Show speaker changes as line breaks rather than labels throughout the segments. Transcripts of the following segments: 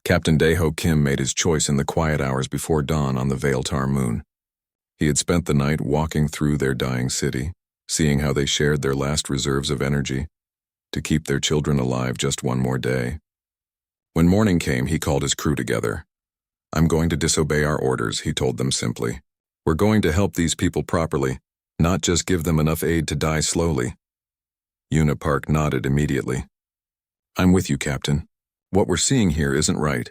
Captain Daeho Kim made his choice in the quiet hours before dawn on the Veiltar moon. He had spent the night walking through their dying city, seeing how they shared their last reserves of energy to keep their children alive just one more day. When morning came, he called his crew together. "I'm going to disobey our orders," he told them simply. "We're going to help these people properly, not just give them enough aid to die slowly." Yuna Park nodded immediately. "I'm with you, Captain. What we're seeing here isn't right."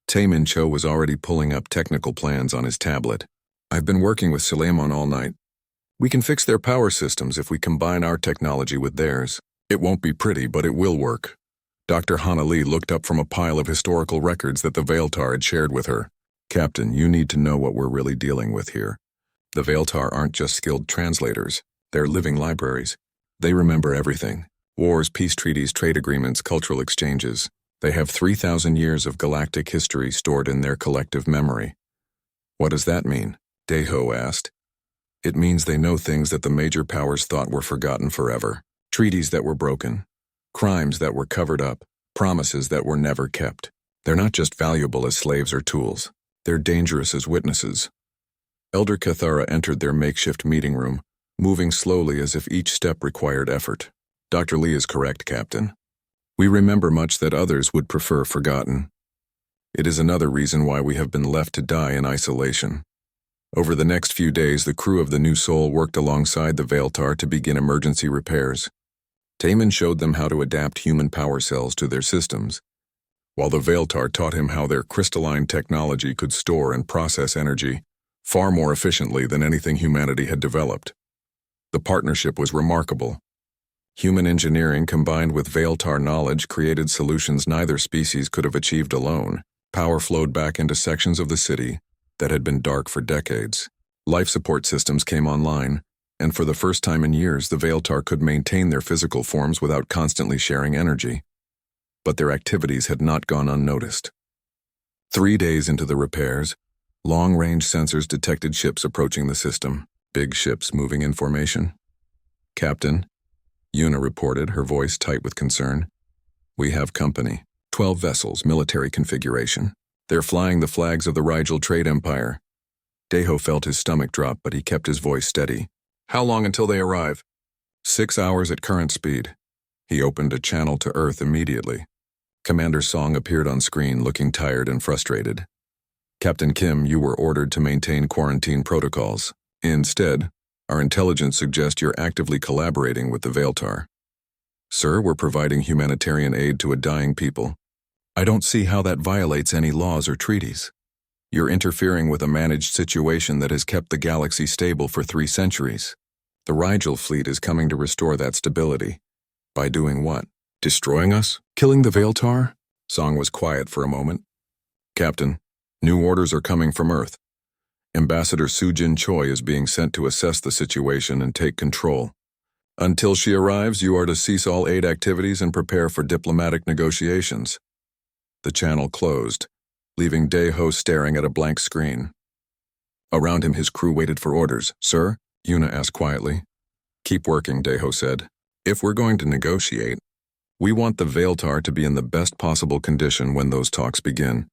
Taemin Cho was already pulling up technical plans on his tablet. "I've been working with Suleiman all night. We can fix their power systems if we combine our technology with theirs. It won't be pretty, but it will work." Dr. Hana Lee looked up from a pile of historical records that the Veiltar had shared with her. "Captain, you need to know what we're really dealing with here. The Veiltar aren't just skilled translators. They're living libraries. They remember everything. Wars, peace treaties, trade agreements, cultural exchanges. They have 3,000 years of galactic history stored in their collective memory." "What does that mean?" Daeho asked. "It means they know things that the major powers thought were forgotten forever. Treaties that were broken. Crimes that were covered up. Promises that were never kept. They're not just valuable as slaves or tools. They're dangerous as witnesses." Elder Cathara entered their makeshift meeting room, moving slowly as if each step required effort. "Dr. Lee is correct, Captain. We remember much that others would prefer forgotten. It is another reason why we have been left to die in isolation." Over the next few days, the crew of the New Soul worked alongside the Veiltar to begin emergency repairs. Taemin showed them how to adapt human power cells to their systems, while the Veiltar taught him how their crystalline technology could store and process energy far more efficiently than anything humanity had developed. The partnership was remarkable. Human engineering combined with Veiltar knowledge created solutions neither species could have achieved alone. Power flowed back into sections of the city that had been dark for decades. Life support systems came online, and for the first time in years, the Veiltar could maintain their physical forms without constantly sharing energy. But their activities had not gone unnoticed. 3 days into the repairs, long-range sensors detected ships approaching the system, big ships moving in formation. "Captain," Yuna reported, her voice tight with concern. "We have company. 12 vessels, military configuration. They're flying the flags of the Rigel Trade Empire." Daeho felt his stomach drop, but he kept his voice steady. "How long until they arrive?" 6 hours at current speed." He opened a channel to Earth immediately. Commander Song appeared on screen, looking tired and frustrated. "Captain Kim, you were ordered to maintain quarantine protocols. Instead, our intelligence suggests you're actively collaborating with the Veiltar." "Sir, we're providing humanitarian aid to a dying people. I don't see how that violates any laws or treaties. You're interfering with a managed situation that has kept the galaxy stable for 3 centuries. The Rigel fleet is coming to restore that stability." "By doing what? Destroying us? Killing the Veiltar?" Song was quiet for a moment. "Captain, new orders are coming from Earth. Ambassador Sujin Choi is being sent to assess the situation and take control. Until she arrives, you are to cease all aid activities and prepare for diplomatic negotiations." The channel closed, leaving Daeho staring at a blank screen. Around him, his crew waited for orders. "Sir?" Yuna asked quietly. "Keep working," Daeho said. "If we're going to negotiate, we want the Veiltar to be in the best possible condition when those talks begin."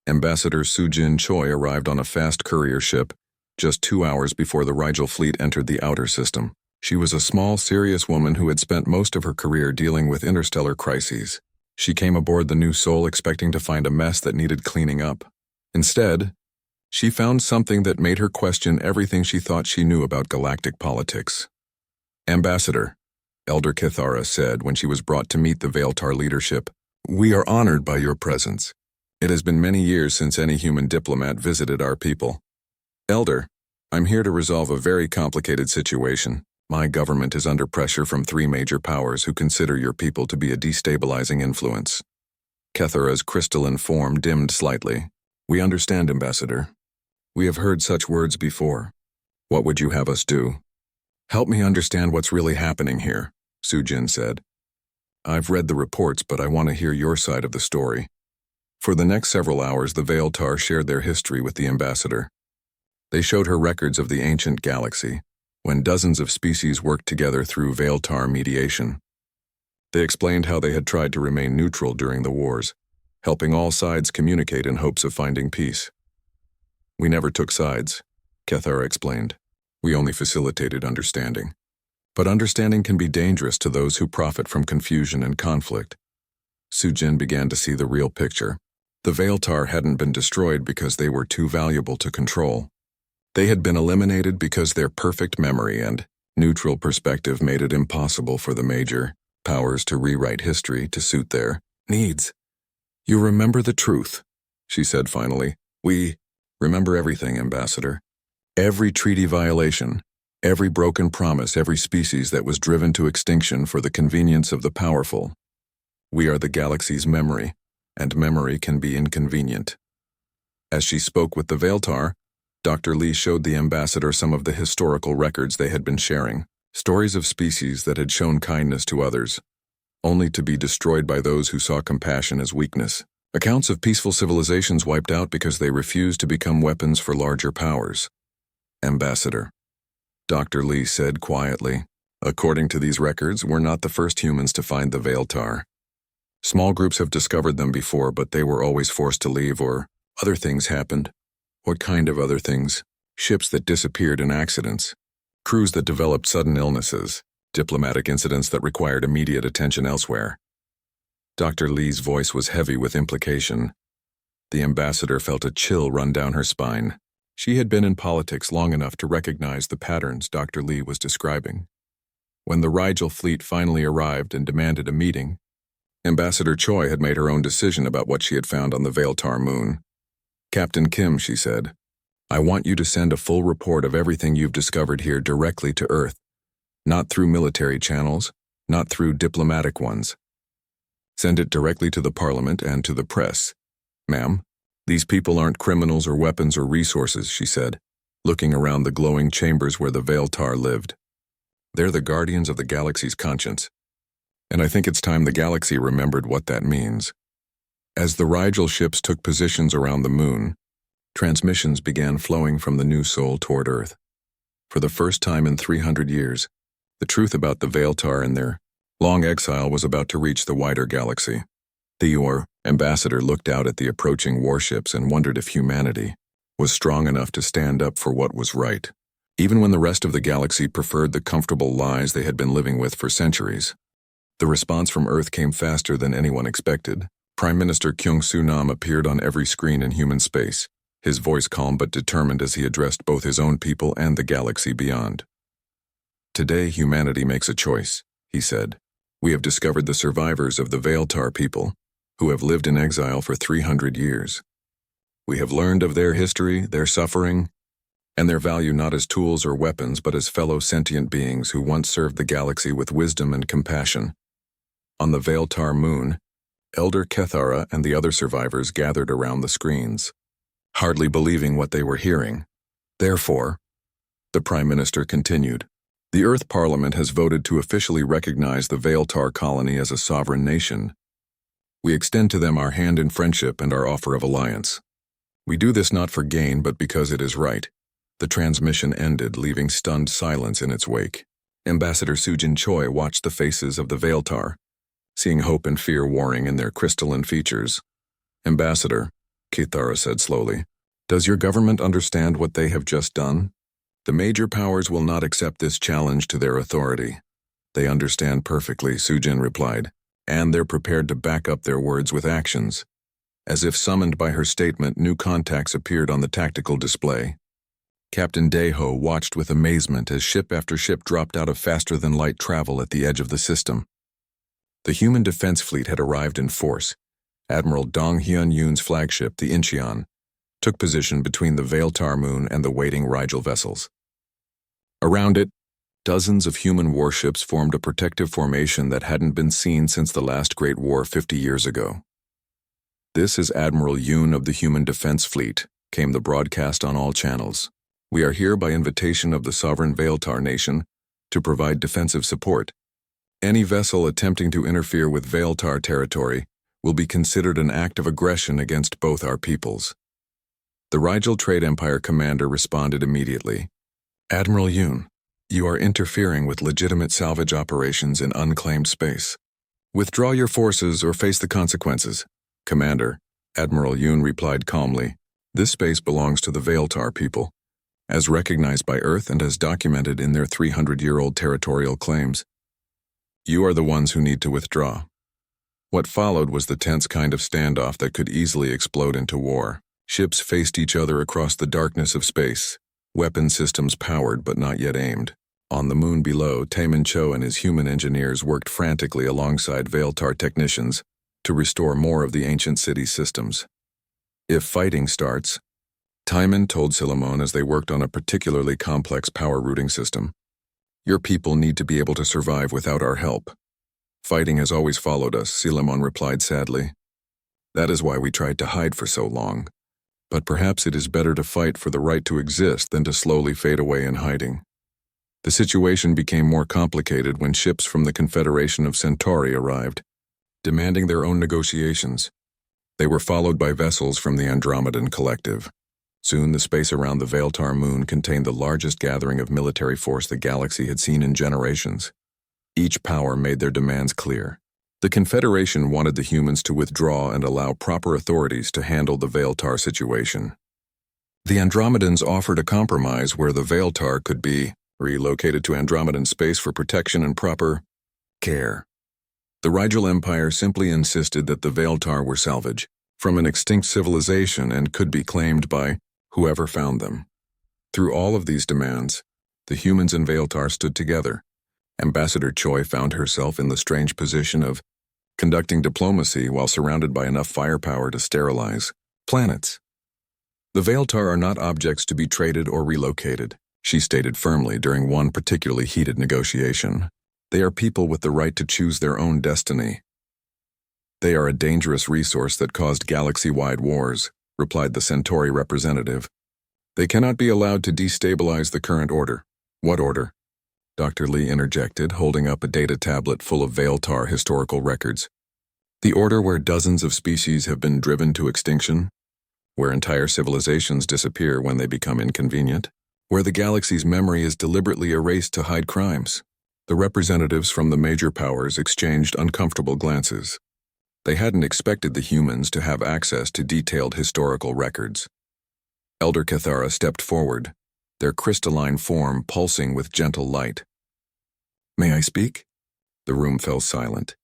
Ambassador Sujin Choi arrived on a fast courier ship just 2 hours before the Rigel fleet entered the outer system. She was a small, serious woman who had spent most of her career dealing with interstellar crises. She came aboard the New Soul expecting to find a mess that needed cleaning up. Instead, she found something that made her question everything she thought she knew about galactic politics. "Ambassador," Elder Cathara said when she was brought to meet the Veiltar leadership, "we are honored by your presence. It has been many years since any human diplomat visited our people. Elder, I'm here to resolve a very complicated situation. My government is under pressure from 3 major powers who consider your people to be a destabilizing influence." Cathara's crystalline form dimmed slightly. "We understand, Ambassador. We have heard such words before. What would you have us do?" "Help me understand what's really happening here," Sujin said. "I've read the reports, but I want to hear your side of the story." For the next several hours, the Veiltar shared their history with the ambassador. They showed her records of the ancient galaxy, when dozens of species worked together through Veiltar mediation. They explained how they had tried to remain neutral during the wars, helping all sides communicate in hopes of finding peace. We never took sides, Kethara explained. We only facilitated understanding. But understanding can be dangerous to those who profit from confusion and conflict. Sujin began to see the real picture. The Veiltar hadn't been destroyed because they were too valuable to control. They had been eliminated because their perfect memory and neutral perspective made it impossible for the major powers to rewrite history to suit their needs. You remember the truth, she said finally. We remember everything, Ambassador. Every treaty violation, every broken promise, every species that was driven to extinction for the convenience of the powerful. We are the galaxy's memory, and memory can be inconvenient. As she spoke with the Veiltar, Dr. Lee showed the ambassador some of the historical records they had been sharing, stories of species that had shown kindness to others, only to be destroyed by those who saw compassion as weakness. Accounts of peaceful civilizations wiped out because they refused to become weapons for larger powers. Ambassador, Dr. Lee said quietly, according to these records, we're not the first humans to find the Veiltar. Small groups have discovered them before, but they were always forced to leave, or other things happened. What kind of other things? Ships that disappeared in accidents, crews that developed sudden illnesses, diplomatic incidents that required immediate attention elsewhere. Dr. Lee's voice was heavy with implication. The ambassador felt a chill run down her spine. She had been in politics long enough to recognize the patterns Dr. Lee was describing. When the Rigel fleet finally arrived and demanded a meeting, Ambassador Choi had made her own decision about what she had found on the Veiltar moon. Captain Kim, she said, I want you to send a full report of everything you've discovered here directly to Earth, not through military channels, not through diplomatic ones. Send it directly to the Parliament and to the press. Ma'am, these people aren't criminals or weapons or resources, she said, looking around the glowing chambers where the Veiltar lived. They're the guardians of the galaxy's conscience. And I think it's time the galaxy remembered what that means. As the Rigel ships took positions around the moon, transmissions began flowing from the new Sol toward Earth. For the first time in 300 years, the truth about the Veiltar and their long exile was about to reach the wider galaxy. The ambassador looked out at the approaching warships and wondered if humanity was strong enough to stand up for what was right, even when the rest of the galaxy preferred the comfortable lies they had been living with for centuries. The response from Earth came faster than anyone expected. Prime Minister Kyung-Soo Nam appeared on every screen in human space, his voice calm but determined as he addressed both his own people and the galaxy beyond. Today, humanity makes a choice, he said. We have discovered the survivors of the Veiltar people, who have lived in exile for 300 years. We have learned of their history, their suffering, and their value not as tools or weapons but as fellow sentient beings who once served the galaxy with wisdom and compassion. On the Veiltar moon, Elder Kethara and the other survivors gathered around the screens, hardly believing what they were hearing. Therefore, the Prime Minister continued, the Earth Parliament has voted to officially recognize the Veiltar colony as a sovereign nation. We extend to them our hand in friendship and our offer of alliance. We do this not for gain but because it is right. The transmission ended, leaving stunned silence in its wake. Ambassador Sujin Choi watched the faces of the Veiltar, seeing hope and fear warring in their crystalline features. Ambassador, Kethara said slowly, does your government understand what they have just done? The major powers will not accept this challenge to their authority. They understand perfectly, Sujin replied, and they're prepared to back up their words with actions. As if summoned by her statement, new contacts appeared on the tactical display. Captain Daeho watched with amazement as ship after ship dropped out of faster-than-light travel at the edge of the system. The human defense fleet had arrived in force. Admiral Dong Hyun-yoon's flagship, the Incheon, took position between the Veiltar moon and the waiting Rigel vessels. Around it, dozens of human warships formed a protective formation that hadn't been seen since the last Great War 50 years ago. This is Admiral Yoon of the Human Defense Fleet, came the broadcast on all channels. We are here by invitation of the sovereign Veiltar nation to provide defensive support. Any vessel attempting to interfere with Veiltar territory will be considered an act of aggression against both our peoples. The Rigel Trade Empire commander responded immediately. Admiral Yoon, you are interfering with legitimate salvage operations in unclaimed space. Withdraw your forces or face the consequences, Commander, Admiral Yoon replied calmly, "This space belongs to the Veiltar people, as recognized by Earth and as documented in their 300-year-old territorial claims. You are the ones who need to withdraw." What followed was the tense kind of standoff that could easily explode into war. Ships faced each other across the darkness of space, weapon systems powered but not yet aimed. On the moon below, ThemHFY and his human engineers worked frantically alongside Veiltar technicians to restore more of the ancient city's systems. "If fighting starts," Timon told Silamon as they worked on a particularly complex power routing system, "your people need to be able to survive without our help." "Fighting has always followed us," Silamon replied sadly. "That is why we tried to hide for so long. But perhaps it is better to fight for the right to exist than to slowly fade away in hiding." The situation became more complicated when ships from the Confederation of Centauri arrived, demanding their own negotiations. They were followed by vessels from the Andromedan Collective. Soon the space around the Veiltar moon contained the largest gathering of military force the galaxy had seen in generations. Each power made their demands clear. The Confederation wanted the humans to withdraw and allow proper authorities to handle the Veiltar situation. The Andromedans offered a compromise where the Veiltar could be relocated to Andromedan space for protection and proper care. The Rigel Empire simply insisted that the Veiltar were salvage from an extinct civilization and could be claimed by whoever found them. Through all of these demands, the humans and Veiltar stood together. Ambassador Choi found herself in the strange position of conducting diplomacy while surrounded by enough firepower to sterilize planets. "The Veiltar are not objects to be traded or relocated," she stated firmly during one particularly heated negotiation. "They are people with the right to choose their own destiny." "They are a dangerous resource that caused galaxy-wide wars," replied the Centauri representative. "They cannot be allowed to destabilize the current order." "What order?" Dr. Lee interjected, holding up a data tablet full of Veiltar historical records. "The order where dozens of species have been driven to extinction, where entire civilizations disappear when they become inconvenient, where the galaxy's memory is deliberately erased to hide crimes." The representatives from the major powers exchanged uncomfortable glances. They hadn't expected the humans to have access to detailed historical records. Elder Cathara stepped forward, their crystalline form pulsing with gentle light. "May I speak?" The room fell silent.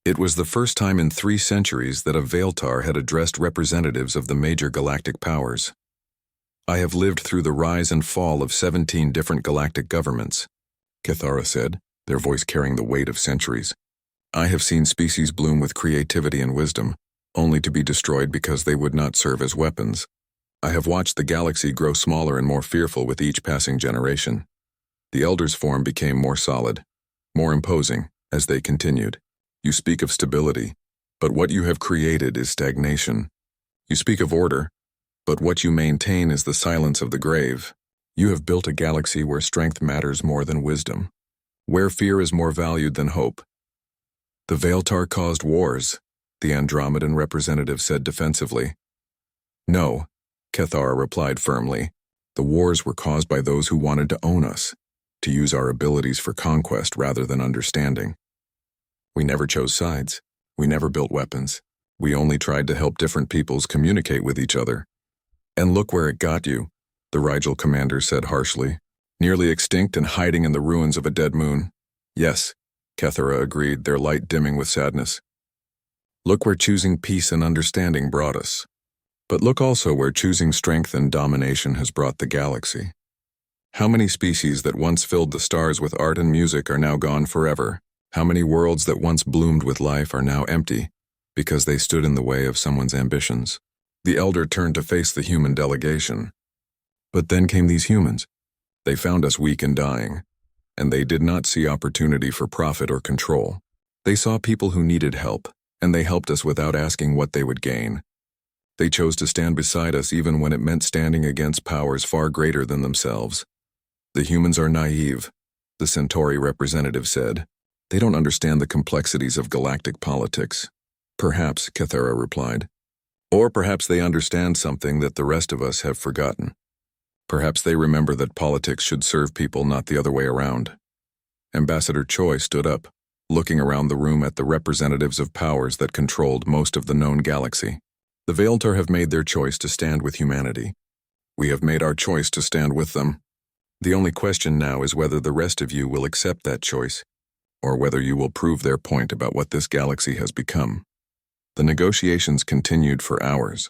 It was the first time in 3 centuries that a Veiltar had addressed representatives of the major galactic powers. "I have lived through the rise and fall of 17 different galactic governments," Cathara said, their voice carrying the weight of centuries. "I have seen species bloom with creativity and wisdom, only to be destroyed because they would not serve as weapons. I have watched the galaxy grow smaller and more fearful with each passing generation." The Elder's form became more solid, more imposing, as they continued. "You speak of stability, but what you have created is stagnation. You speak of order, but what you maintain is the silence of the grave. You have built a galaxy where strength matters more than wisdom, where fear is more valued than hope." "The Veiltar caused wars," the Andromedan representative said defensively. "No," Cathara replied firmly. "The wars were caused by those who wanted to own us, to use our abilities for conquest rather than understanding. We never chose sides. We never built weapons. We only tried to help different peoples communicate with each other." "And look where it got you," the Rigel commander said harshly. "Nearly extinct and hiding in the ruins of a dead moon." "Yes," Cathara agreed, their light dimming with sadness. "Look where choosing peace and understanding brought us. But look also where choosing strength and domination has brought the galaxy. How many species that once filled the stars with art and music are now gone forever? How many worlds that once bloomed with life are now empty because they stood in the way of someone's ambitions?" The Elder turned to face the human delegation. "But then came these humans. They found us weak and dying, and they did not see opportunity for profit or control. They saw people who needed help, and they helped us without asking what they would gain. They chose to stand beside us even when it meant standing against powers far greater than themselves. The humans are naive," the Centauri representative said. "They don't understand the complexities of galactic politics." "Perhaps," Cathara replied. "Or perhaps they understand something that the rest of us have forgotten. Perhaps they remember that politics should serve people, not the other way around." Ambassador Choi stood up. looking around the room at the representatives of powers that controlled most of the known galaxy. The Veiltar have made their choice to stand with humanity. We have made our choice to stand with them. The only question now is whether the rest of you will accept that choice, or whether you will prove their point about what this galaxy has become. The negotiations continued for hours,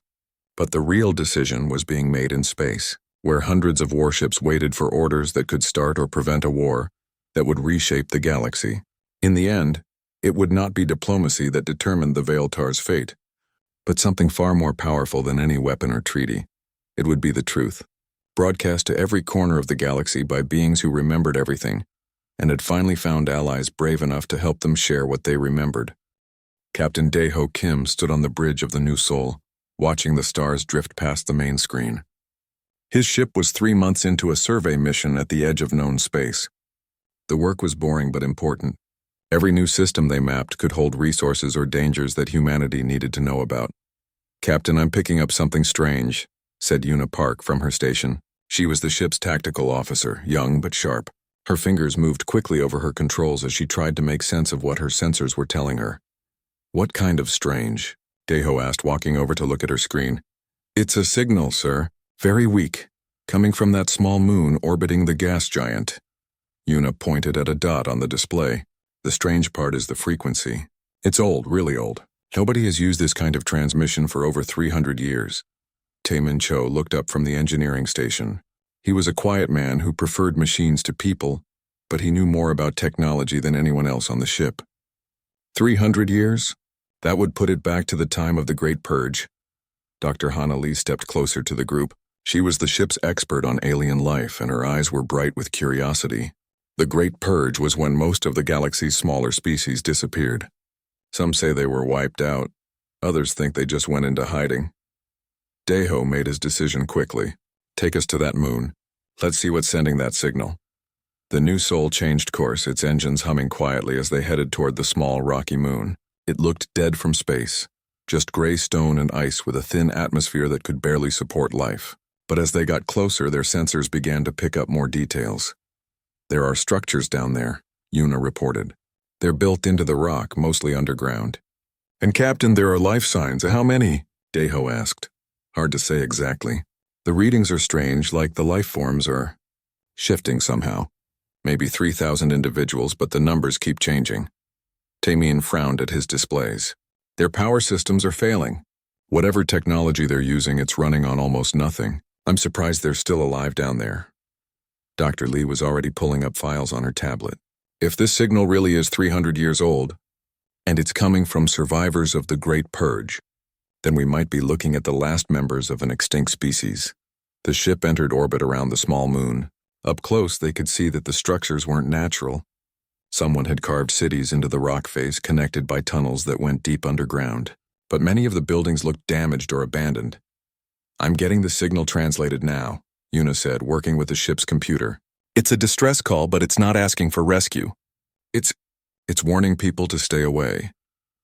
but the real decision was being made in space, where hundreds of warships waited for orders that could start or prevent a war that would reshape the galaxy. In the end, it would not be diplomacy that determined the Veiltar's fate, but something far more powerful than any weapon or treaty. It would be the truth, broadcast to every corner of the galaxy by beings who remembered everything, and had finally found allies brave enough to help them share what they remembered. Captain Daeho Kim stood on the bridge of the New Sol, watching the stars drift past the main screen. His ship was 3 months into a survey mission at the edge of known space. The work was boring but important. Every new system they mapped could hold resources or dangers that humanity needed to know about. "Captain, I'm picking up something strange," said Una Park from her station. She was the ship's tactical officer, young but sharp. Her fingers moved quickly over her controls as she tried to make sense of what her sensors were telling her. "What kind of strange?" Daeho asked, walking over to look at her screen. "It's a signal, sir. Very weak. Coming from that small moon orbiting the gas giant." Una pointed at a dot on the display. "The strange part is the frequency. It's old, really old. Nobody has used this kind of transmission for over 300 years. Taemin Cho looked up from the engineering station. He was a quiet man who preferred machines to people, but he knew more about technology than anyone else on the ship. 300 years? That would put it back to the time of the Great Purge. Dr. Hana Lee stepped closer to the group. She was the ship's expert on alien life, and her eyes were bright with curiosity. The Great Purge was when most of the galaxy's smaller species disappeared. Some say they were wiped out. Others think they just went into hiding. Daeho made his decision quickly. "Take us to that moon. Let's see what's sending that signal." The New Sol changed course, its engines humming quietly as they headed toward the small, rocky moon. It looked dead from space, just gray stone and ice with a thin atmosphere that could barely support life. But as they got closer, their sensors began to pick up more details. "There are structures down there," Una reported. "They're built into the rock, mostly underground." "And Captain, there are life signs. How many?" Daeho asked. "Hard to say exactly. The readings are strange, like the life forms are shifting somehow. Maybe 3,000 individuals, but the numbers keep changing." Taemin frowned at his displays. "Their power systems are failing. Whatever technology they're using, it's running on almost nothing. I'm surprised they're still alive down there." Dr. Lee was already pulling up files on her tablet. "If this signal really is 300 years old, and it's coming from survivors of the Great Purge, then we might be looking at the last members of an extinct species." The ship entered orbit around the small moon. Up close, they could see that the structures weren't natural. Someone had carved cities into the rock face, connected by tunnels that went deep underground. But many of the buildings looked damaged or abandoned. "I'm getting the signal translated now," Una said, working with the ship's computer. "It's a distress call, but it's not asking for rescue. It's warning people to stay away."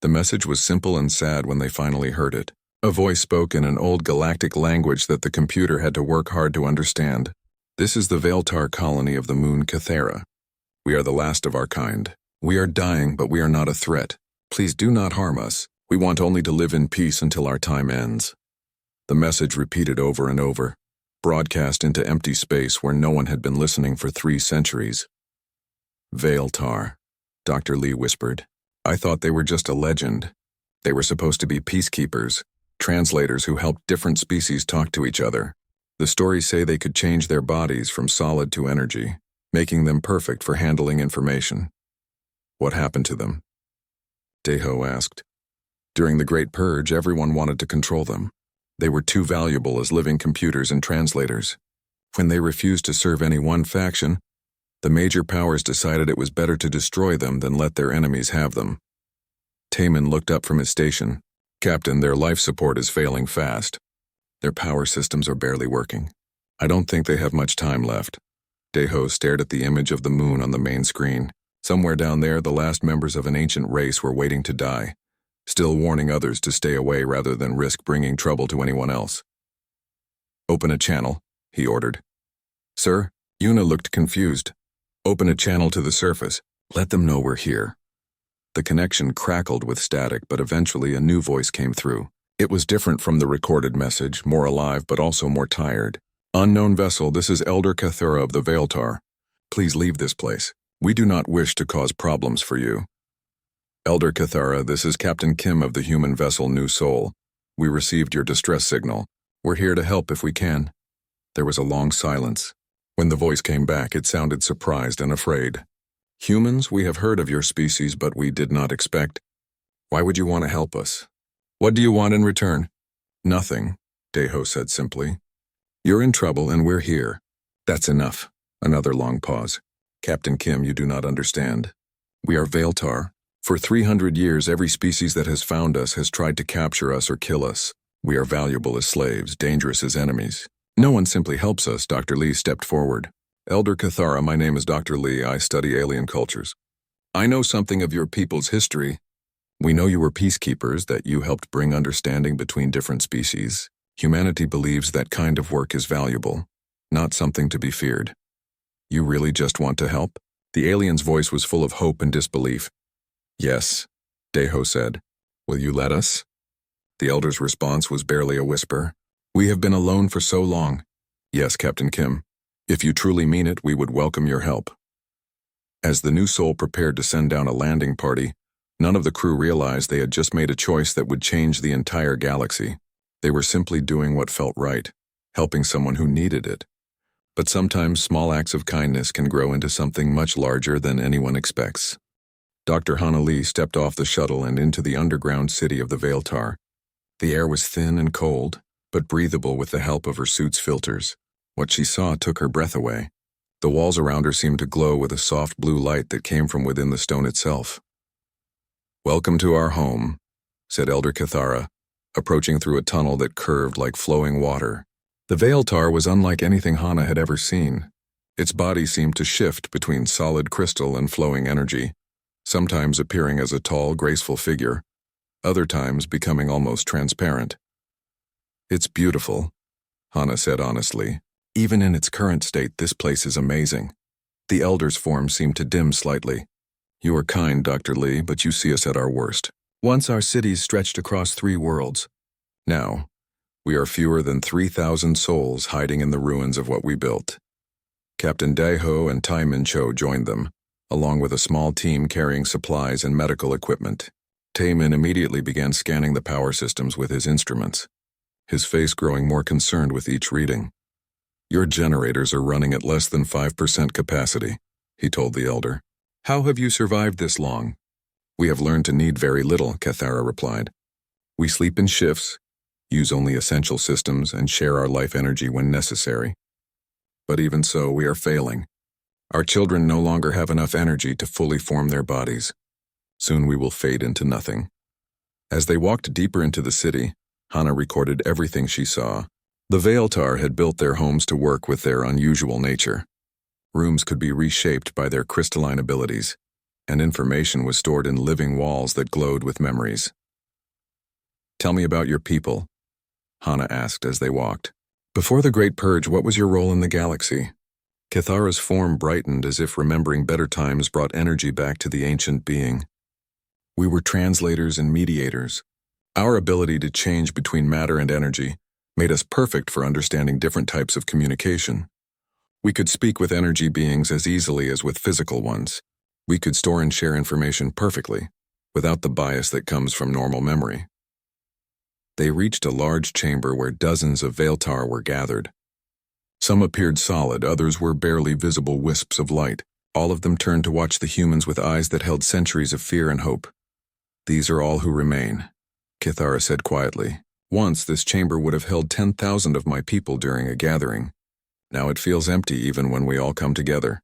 The message was simple and sad when they finally heard it. A voice spoke in an old galactic language that the computer had to work hard to understand. "This is the Veiltar colony of the moon Cathera. We are the last of our kind. We are dying, but we are not a threat. Please do not harm us. We want only to live in peace until our time ends." The message repeated over and over, broadcast into empty space where no one had been listening for 3 centuries. "Veiltar," Dr. Lee whispered. "I thought they were just a legend. They were supposed to be peacekeepers, translators who helped different species talk to each other. The stories say they could change their bodies from solid to energy, making them perfect for handling information. What happened to them?" Daeho asked. "During the Great Purge, everyone wanted to control them. They were too valuable as living computers and translators. When they refused to serve any one faction, the major powers decided it was better to destroy them than let their enemies have them." Taemin looked up from his station. "Captain, their life support is failing fast. Their power systems are barely working. I don't think they have much time left." Daeho stared at the image of the moon on the main screen. Somewhere down there, the last members of an ancient race were waiting to die, still warning others to stay away rather than risk bringing trouble to anyone else. "Open a channel," he ordered. "Sir?" Una looked confused. "Open a channel to the surface. Let them know we're here." The connection crackled with static, but eventually a new voice came through. It was different from the recorded message, more alive but also more tired. "Unknown vessel, this is Elder Cathura of the Veiltar. Please leave this place. We do not wish to cause problems for you." "Elder Cathura, this is Captain Kim of the human vessel New Soul. We received your distress signal. We're here to help if we can." There was a long silence. When the voice came back, it sounded surprised and afraid. "Humans, we have heard of your species, but we did not expect. Why would you want to help us? What do you want in return?" "Nothing," Deho said simply. "You're in trouble and we're here. That's enough." Another long pause. "Captain Kim, you do not understand. We are Veiltar. For 300 years, every species that has found us has tried to capture us or kill us. We are valuable as slaves, dangerous as enemies. No one simply helps us." Dr. Lee stepped forward. "Elder Cathara, my name is Dr. Lee. I study alien cultures. I know something of your people's history. We know you were peacekeepers, that you helped bring understanding between different species. Humanity believes that kind of work is valuable, not something to be feared. You really just want to help?" The alien's voice was full of hope and disbelief. "Yes," Deho said. "Will you let us?" The elder's response was barely a whisper. "We have been alone for so long." "Yes, Captain Kim. If you truly mean it, we would welcome your help." As the new soul prepared to send down a landing party, none of the crew realized they had just made a choice that would change the entire galaxy. They were simply doing what felt right, helping someone who needed it. But sometimes small acts of kindness can grow into something much larger than anyone expects. Dr. Hana Lee stepped off the shuttle and into the underground city of the Veiltar. The air was thin and cold, but breathable with the help of her suit's filters. What she saw took her breath away. The walls around her seemed to glow with a soft blue light that came from within the stone itself. "Welcome to our home," said Elder Cathara, approaching through a tunnel that curved like flowing water. The Veiltar was unlike anything Hana had ever seen. Its body seemed to shift between solid crystal and flowing energy, sometimes appearing as a tall, graceful figure, other times becoming almost transparent. "It's beautiful," Hana said honestly. "Even in its current state, this place is amazing." The elder's form seemed to dim slightly. "You are kind, Dr. Lee, but you see us at our worst. Once our cities stretched across 3 worlds. Now, we are fewer than 3,000 souls hiding in the ruins of what we built." Captain Deho and Tai Min Cho joined them, along with a small team carrying supplies and medical equipment. Taemin immediately began scanning the power systems with his instruments, his face growing more concerned with each reading. "Your generators are running at less than 5% capacity," he told the elder. "How have you survived this long?" "We have learned to need very little," Cathara replied. "We sleep in shifts, use only essential systems, and share our life energy when necessary. But even so, we are failing. Our children no longer have enough energy to fully form their bodies. Soon we will fade into nothing." As they walked deeper into the city, Hana recorded everything she saw. The Veiltar had built their homes to work with their unusual nature. Rooms could be reshaped by their crystalline abilities, and information was stored in living walls that glowed with memories. "Tell me about your people," Hana asked as they walked. "Before the Great Purge, what was your role in the galaxy?" Cathara's form brightened as if remembering better times brought energy back to the ancient being. "We were translators and mediators. Our ability to change between matter and energy made us perfect for understanding different types of communication. We could speak with energy beings as easily as with physical ones. We could store and share information perfectly, without the bias that comes from normal memory." They reached a large chamber where dozens of Veiltar were gathered. Some appeared solid, others were barely visible wisps of light. All of them turned to watch the humans with eyes that held centuries of fear and hope. "These are all who remain," Cathara said quietly. "Once this chamber would have held 10,000 of my people during a gathering. Now it feels empty even when we all come together."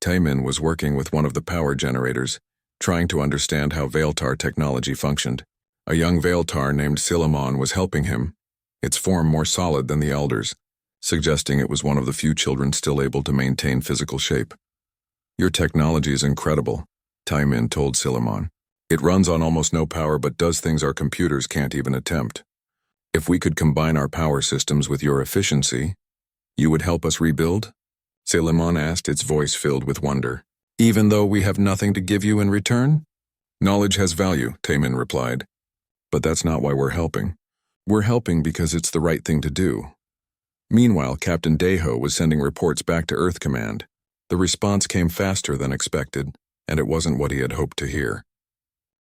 Taemin was working with one of the power generators, trying to understand how Veiltar technology functioned. A young Veiltar named Silamon was helping him, its form more solid than the elders, suggesting it was one of the few children still able to maintain physical shape. "Your technology is incredible," Taemin told Silamon. "It runs on almost no power but does things our computers can't even attempt. If we could combine our power systems with your efficiency, you would help us rebuild?" Silamon asked, its voice filled with wonder. "Even though we have nothing to give you in return?" Knowledge has value, Taemin replied. But that's not why we're helping. We're helping because it's the right thing to do. Meanwhile, Captain Daeho was sending reports back to Earth Command. The response came faster than expected, and it wasn't what he had hoped to hear.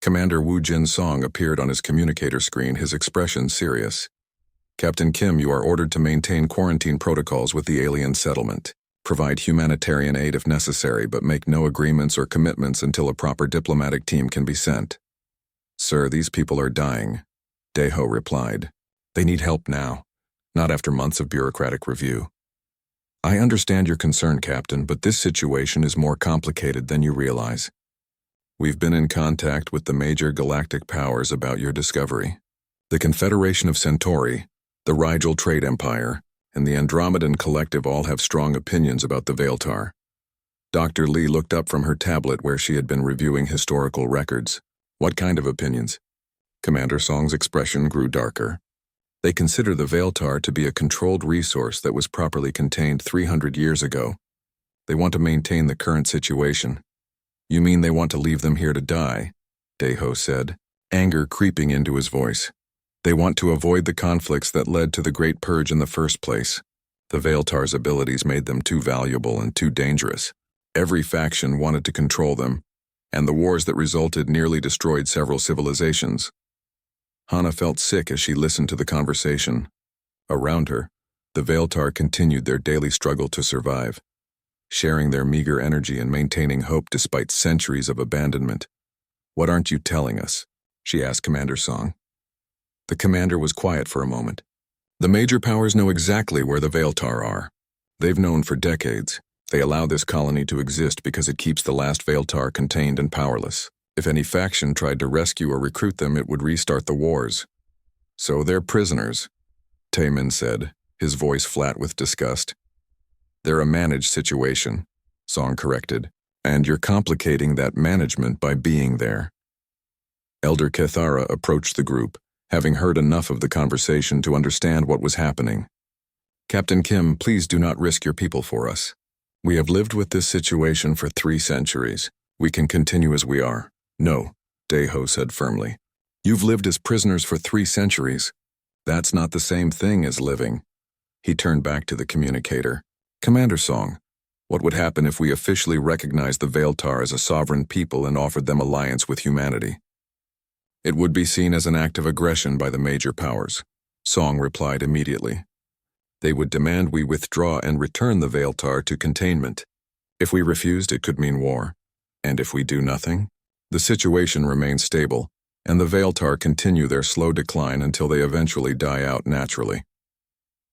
Commander Wu Jin Song appeared on his communicator screen, his expression serious. Captain Kim, you are ordered to maintain quarantine protocols with the alien settlement. Provide humanitarian aid if necessary, but make no agreements or commitments until a proper diplomatic team can be sent. Sir, these people are dying, Daeho replied. They need help now, not after months of bureaucratic review. I understand your concern, Captain, but this situation is more complicated than you realize. We've been in contact with the major galactic powers about your discovery. The Confederation of Centauri, the Rigel Trade Empire, and the Andromedan Collective all have strong opinions about the Veiltar. Dr. Lee looked up from her tablet where she had been reviewing historical records. What kind of opinions? Commander Song's expression grew darker. They consider the Veiltar to be a controlled resource that was properly contained 300 years ago. They want to maintain the current situation. You mean they want to leave them here to die? Daeho said, anger creeping into his voice. They want to avoid the conflicts that led to the Great Purge in the first place. The Veiltar's abilities made them too valuable and too dangerous. Every faction wanted to control them, and the wars that resulted nearly destroyed several civilizations. Hana felt sick as she listened to the conversation. Around her, the Veiltar continued their daily struggle to survive, sharing their meager energy and maintaining hope despite centuries of abandonment. What aren't you telling us? She asked Commander Song. The commander was quiet for a moment. The major powers know exactly where the Veiltar are. They've known for decades. They allow this colony to exist because it keeps the last Veiltar contained and powerless. If any faction tried to rescue or recruit them, it would restart the wars. So they're prisoners, Taemin said, his voice flat with disgust. They're a managed situation, Song corrected, and you're complicating that management by being there. Elder Kethara approached the group, having heard enough of the conversation to understand what was happening. Captain Kim, please do not risk your people for us. We have lived with this situation for 3 centuries. We can continue as we are. No, Daeho said firmly. You've lived as prisoners for 3 centuries. That's not the same thing as living. He turned back to the communicator. Commander Song, what would happen if we officially recognized the Veiltar as a sovereign people and offered them alliance with humanity? It would be seen as an act of aggression by the major powers, Song replied immediately. They would demand we withdraw and return the Veiltar to containment. If we refused, it could mean war. And if we do nothing, the situation remains stable, and the Veiltar continue their slow decline until they eventually die out naturally.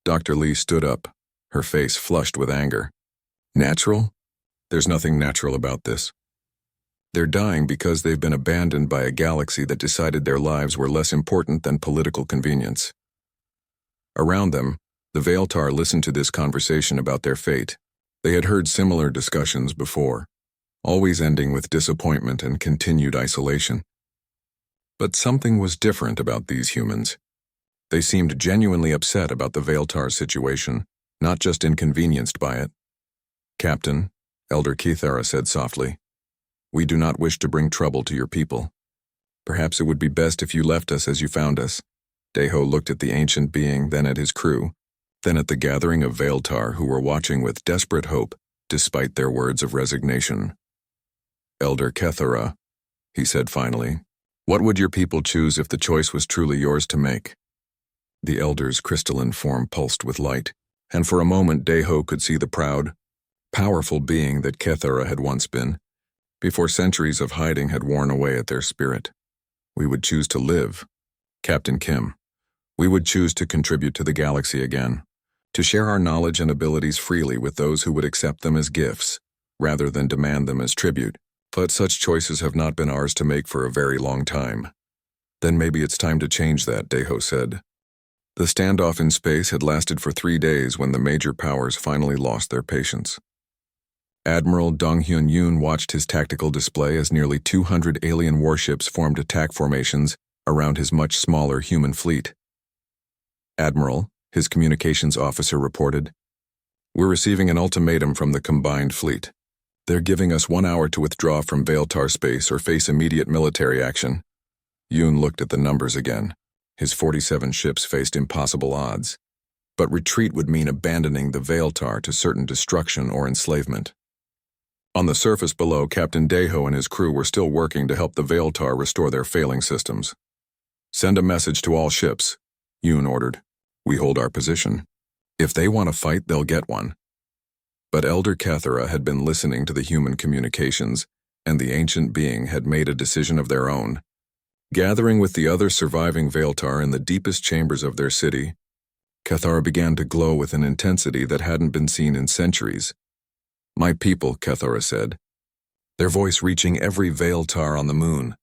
Dr. Lee stood up, her face flushed with anger. Natural? There's nothing natural about this. They're dying because they've been abandoned by a galaxy that decided their lives were less important than political convenience. Around them, the Veiltar listened to this conversation about their fate. They had heard similar discussions before, always ending with disappointment and continued isolation. But something was different about these humans. They seemed genuinely upset about the Veiltar's situation, not just inconvenienced by it. Captain, Elder Kethara said softly, we do not wish to bring trouble to your people. Perhaps it would be best if you left us as you found us. Daeho looked at the ancient being, then at his crew, then at the gathering of Veiltar who were watching with desperate hope, despite their words of resignation. Elder Kethara, he said finally, what would your people choose if the choice was truly yours to make? The elder's crystalline form pulsed with light, and for a moment Daeho could see the proud, powerful being that Kethara had once been, before centuries of hiding had worn away at their spirit. We would choose to live, Captain Kim. We would choose to contribute to the galaxy again, to share our knowledge and abilities freely with those who would accept them as gifts, rather than demand them as tribute. But such choices have not been ours to make for a very long time. Then maybe it's time to change that, Daeho said. The standoff in space had lasted for 3 days when the major powers finally lost their patience. Admiral Dong-hyun Yoon watched his tactical display as nearly 200 alien warships formed attack formations around his much smaller human fleet. Admiral, his communications officer reported, we're receiving an ultimatum from the combined fleet. They're giving us 1 hour to withdraw from Veiltar space or face immediate military action. Yoon looked at the numbers again. His 47 ships faced impossible odds. But retreat would mean abandoning the Veiltar to certain destruction or enslavement. On the surface below, Captain Daeho and his crew were still working to help the Veiltar restore their failing systems. "Send a message to all ships," Yoon ordered. "We hold our position. If they want to fight, they'll get one." But Elder Cathara had been listening to the human communications, and the ancient being had made a decision of their own. Gathering with the other surviving Veiltar in the deepest chambers of their city, Cathara began to glow with an intensity that hadn't been seen in centuries. "My people," Cathara said, their voice reaching every Veiltar on the moon.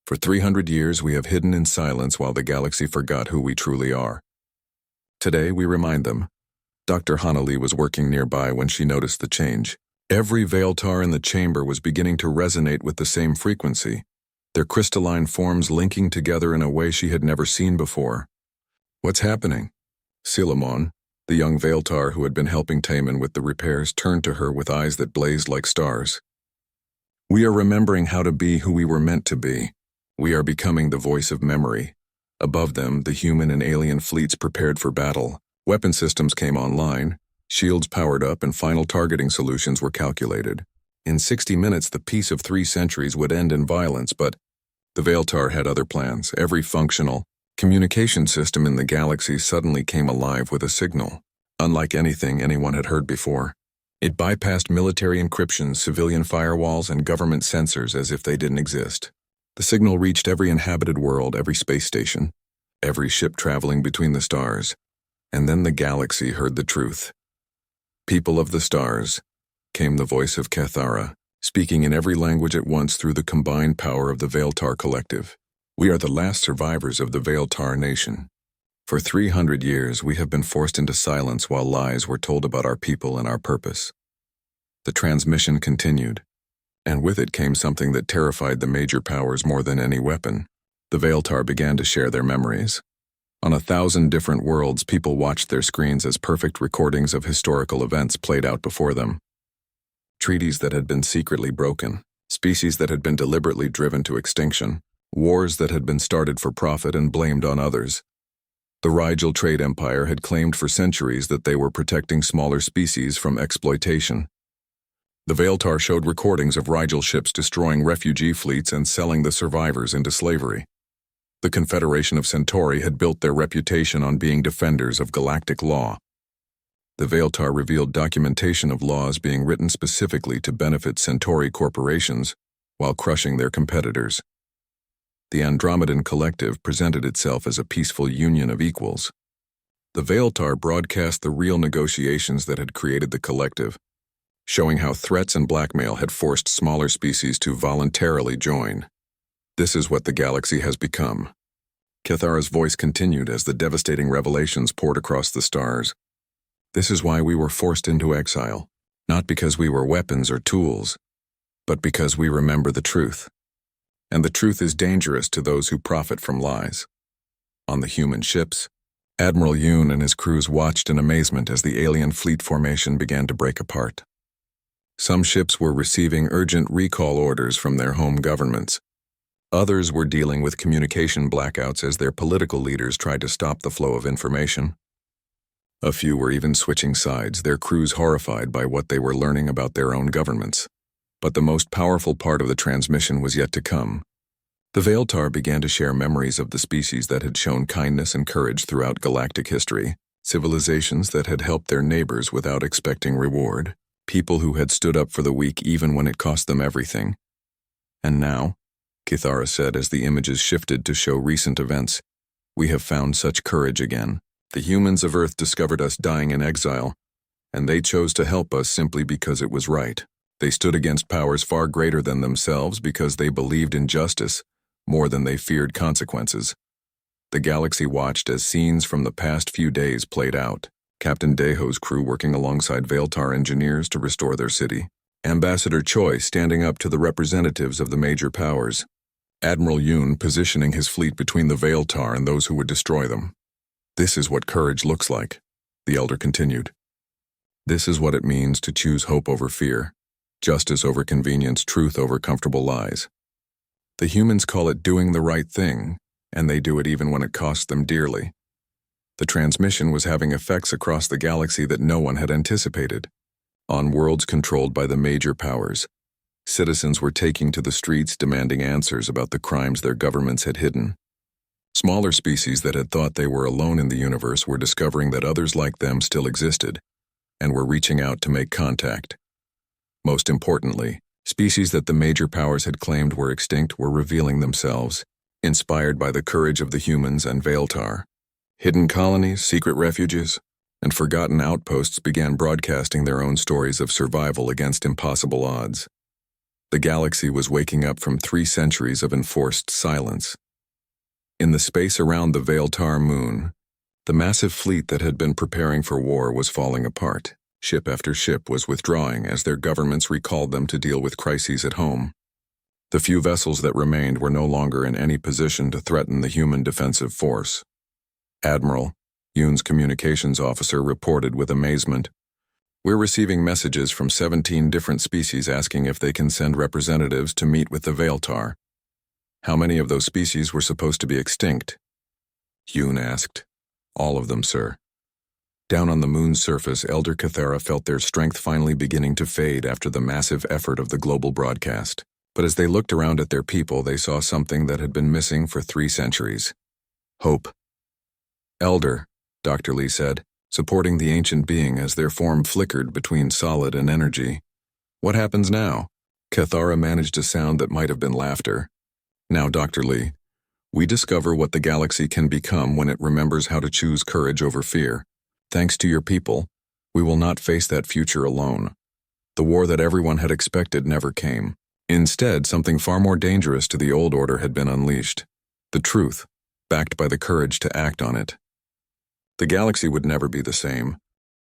"For 300 years we have hidden in silence while the galaxy forgot who we truly are. Today we remind them." Dr. Hanali was working nearby when she noticed the change. Every Veiltar in the chamber was beginning to resonate with the same frequency, their crystalline forms linking together in a way she had never seen before. "What's happening?" Silamon, the young Veiltar who had been helping Taemin with the repairs, turned to her with eyes that blazed like stars. "We are remembering how to be who we were meant to be. We are becoming the voice of memory." Above them, the human and alien fleets prepared for battle. Weapon systems came online, shields powered up, and final targeting solutions were calculated. In 60 minutes, the peace of 3 centuries would end in violence, but the Veiltar had other plans. Every functional communication system in the galaxy suddenly came alive with a signal, unlike anything anyone had heard before. It bypassed military encryption, civilian firewalls, and government sensors as if they didn't exist. The signal reached every inhabited world, every space station, every ship traveling between the stars. And then the galaxy heard the truth. "People of the stars," came the voice of Cathara, speaking in every language at once through the combined power of the Veiltar collective. "We are the last survivors of the Veiltar nation. For 300 years we have been forced into silence while lies were told about our people and our purpose." The transmission continued, and with it came something that terrified the major powers more than any weapon. The Veiltar began to share their memories. On 1,000 different worlds, people watched their screens as perfect recordings of historical events played out before them. Treaties that had been secretly broken, species that had been deliberately driven to extinction, wars that had been started for profit and blamed on others. The Rigel trade empire had claimed for centuries that they were protecting smaller species from exploitation. The Veiltar showed recordings of Rigel ships destroying refugee fleets and selling the survivors into slavery. The Confederation of Centauri had built their reputation on being defenders of galactic law. The Veiltar revealed documentation of laws being written specifically to benefit Centauri corporations while crushing their competitors. The Andromedan Collective presented itself as a peaceful union of equals. The Veiltar broadcast the real negotiations that had created the collective, showing how threats and blackmail had forced smaller species to voluntarily join. "This is what the galaxy has become." Cathara's voice continued as the devastating revelations poured across the stars. "This is why we were forced into exile, not because we were weapons or tools, but because we remember the truth. And the truth is dangerous to those who profit from lies." On the human ships, Admiral Yoon and his crews watched in amazement as the alien fleet formation began to break apart. Some ships were receiving urgent recall orders from their home governments. Others were dealing with communication blackouts as their political leaders tried to stop the flow of information. A few were even switching sides, their crews horrified by what they were learning about their own governments. But the most powerful part of the transmission was yet to come. The Veiltar began to share memories of the species that had shown kindness and courage throughout galactic history, civilizations that had helped their neighbors without expecting reward, people who had stood up for the weak even when it cost them everything. "And now," Cathara said as the images shifted to show recent events, "we have found such courage again. The humans of Earth discovered us dying in exile, and they chose to help us simply because it was right. They stood against powers far greater than themselves because they believed in justice more than they feared consequences." The galaxy watched as scenes from the past few days played out. Captain Daeho's crew working alongside Veiltar engineers to restore their city. Ambassador Choi standing up to the representatives of the major powers. Admiral Yoon positioning his fleet between the Veiltar and those who would destroy them. "This is what courage looks like," the elder continued. "This is what it means to choose hope over fear. Justice over convenience, truth over comfortable lies. The humans call it doing the right thing, and they do it even when it costs them dearly. The transmission was having effects across the galaxy that no one had anticipated. On worlds controlled by the major powers, citizens were taking to the streets demanding answers about the crimes their governments had hidden. Smaller species that had thought they were alone in the universe were discovering that others like them still existed, and were reaching out to make contact. Most importantly, species that the major powers had claimed were extinct were revealing themselves, inspired by the courage of the humans and Veiltar. Hidden colonies, secret refuges, and forgotten outposts began broadcasting their own stories of survival against impossible odds. The galaxy was waking up from 3 centuries of enforced silence. In the space around the Veiltar moon, the massive fleet that had been preparing for war was falling apart. Ship after ship was withdrawing as their governments recalled them to deal with crises at home. The few vessels that remained were no longer in any position to threaten the human defensive force. Admiral Yoon's communications officer reported with amazement, "We're receiving messages from 17 different species asking if they can send representatives to meet with the Veiltar." "How many of those species were supposed to be extinct?" Yoon asked. "All of them, sir." Down on the moon's surface, Elder Cathara felt their strength finally beginning to fade after the massive effort of the global broadcast. But as they looked around at their people, they saw something that had been missing for 3 centuries. Hope. "Elder," Dr. Lee said, supporting the ancient being as their form flickered between solid and energy. "What happens now?" Cathara managed a sound that might have been laughter. "Now, Dr. Lee, we discover what the galaxy can become when it remembers how to choose courage over fear. Thanks to your people, we will not face that future alone. The war that everyone had expected never came. Instead, something far more dangerous to the old order had been unleashed. The truth, backed by the courage to act on it. The galaxy would never be the same,